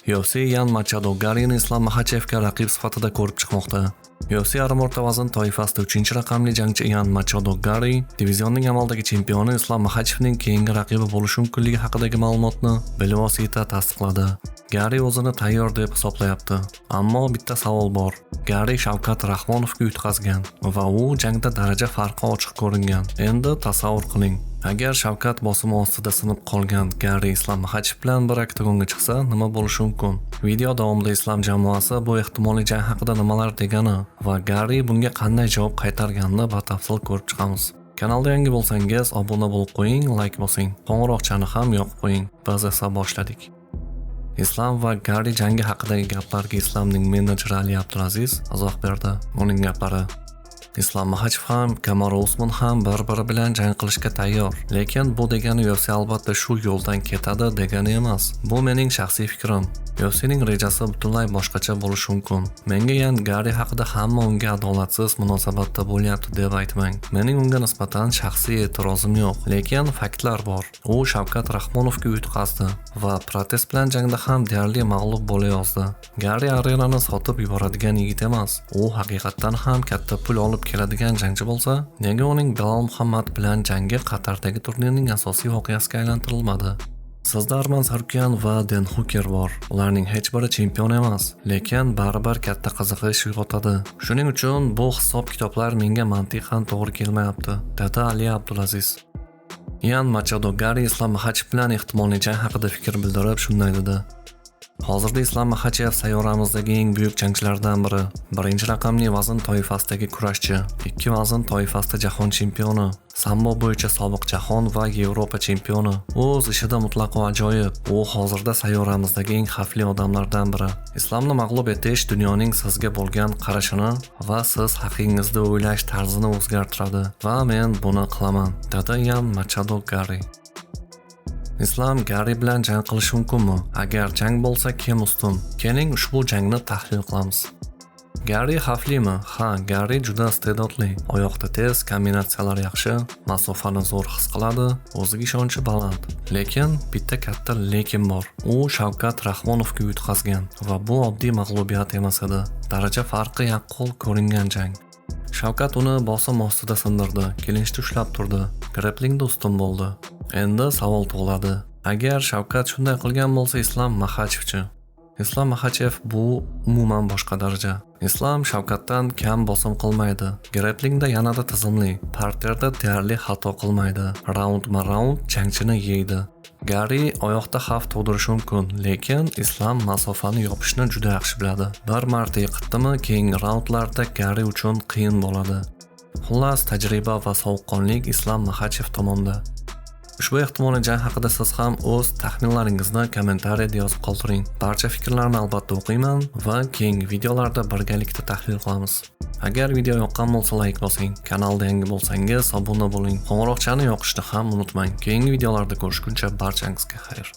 UFC Yan Machado Garini Islam Makhachevga raqib sifatida ko'rib chiqmoqda. UFC yarim o'rta vazn toifasida 3-raqamli jangchi Yan Machado Gari divizionning amaldagi chempioni Islam Makhachevning keyingi raqibi bo'lishi mumkinligi haqidagi ma'lumotni bevosita tasdiqladi. Gari o'zini tayyor deb hisoblayapti. Ammo bitta savol bor. Gari Shavkat Rahmonovga yutqazgan va u jangda daraja farqi ochiq ko'ringan. Endi tasavvur qiling. Agar Shavkat bosimi ostida sinib qolgan Gari Islam Makhachev bilan bir oktagonga chiqsa, nima bo'lishi mumkin? Video davomida islom jamoasi bu ehtimoliy jang haqida nimalar degani va Gari bunga qanday javob qaytarganini batafsil ko'rib chiqamiz. Kanalda yangi bo'lsangiz, obuna bo'lib qo'ying, like bosing. Qo'ng'iroqchani ham yoqib qo'ying. Biz esa boshladik. Islom va Gari jangi haqidagi gaplarga Islomning menejeri Ali Abdulaziz izoh berdi. Uning gaplari: Islam Makhachev ham, Kamaru Usman ham bir-biri bilan jang qilishga tayyor. Lekin bu degani UFC albatta shu yo'ldan ketadi degani emas. Bu mening shaxsiy fikrim. UFCning rejasi butunlay boshqacha bo'lishi mumkin. Menga yan Gari haqida hamma unga adolatsiz munosabatda bo'lyapti deb aytmang. Mening unga nisbatan shaxsiy e'tirozim yo'q, lekin faktlar bor. U Shavkat Rahmonovga yutqazdi va protest bilan jangda ham deyarli mag'lub bo'layozdi. Gari arenani sotib yuboradigan yigit emas. U haqiqatan ham katta pul olib keladigan jangchi bo'lsa, nega uning Bilal Muhammad bilan jangi Qatardagi turnirning asosiy voqeasiga aylantirilmadi? Sizda Arman Sarkyan va Dan Hooker bor. Ularning hech biri chempion emas, lekin baribir katta qiziqish uyg'otadi. Shuning uchun bu hisob-kitoblar menga mantiqan to'g'ri kelmayapti, dedi Ali Abdulaziz. Yan Machado Gari Islam Makhachev bilan ehtimoliy jang haqida fikr bildirib shunday dedi: Hozirda Islam Makhachev sayyoramizdagi eng buyuk jangchilardan biri. 1-raqamli vazn toifasidagi kurashchi, 2 vazn toifasida jahon chempioni, sambo bo'yicha sobiq jahon va Yevropa chempioni. O'z ishida mutlaqo ajoyib. U hozirda sayyoramizdagi eng xavfli odamlardan biri. Islomni mag'lub etish dunyoning sizga bo'lgan qarashini va siz haqingizda o'ylash tarzini o'zgartiradi va men buni qilaman, dedi Yan Machado Gari. Islom Gari bilan jang qilish mumkinmi? Agar jang bo'lsa, kim ustun? Keling ushbu jangni tahlil qilamiz. Gari xavflimi? Ha, Gari juda iste'dodli. Oyoqda tez, kombinatsiyalar yaxshi, masofani zo'r his qiladi, o'ziga ishonchi baland. Lekin bitta katta lekin bor. U Shavkat Rahmonovga yutqazgan va bu oddiy mag'lubiyat emas edi. Daraja farqi yaqqol ko'ringan jang. Shavkat uni bosim ostida sindirdi, kelinchda ushlab turdi, grapplingda ustun bo'ldi. Endi savol tug'iladi. Agar Shavkat shunday qilgan bo'lsa, Islam Makhachevchi? Islam Makhachev bu umuman boshqa daraja. Islom Shavkatdan kam bosim qilmaydi. Grapplingda yanada tizimli, parterda deyarli xato qilmaydi. Raund-ma-raund jangchini yeydi. Gari oyoqda xavf tug'dirishi mumkin, lekin Islom masofani yopishni juda yaxshi biladi. Bir marta yiqitdimi, keyingi raundlarda Gari uchun qiyin bo'ladi. Xullas, tajriba va sovuqqonlik Islam Makhachev tomonda. Ushbu ehtimoliy jang haqida siz ham o'z taxminlaringizni kommentariyada yozib qoldiring. Barcha fikrlarni albatta o'qiyman va keyingi videolarda birgalikda tahlil qilamiz. Agar video yoqqan bo'lsa, like bosing. Kanalda yangi bo'lsangiz, obuna bo'ling. Qo'ng'iroqchani yoqishni ham unutmang. Keyingi videolarda ko'rishguncha barchangizga xayr.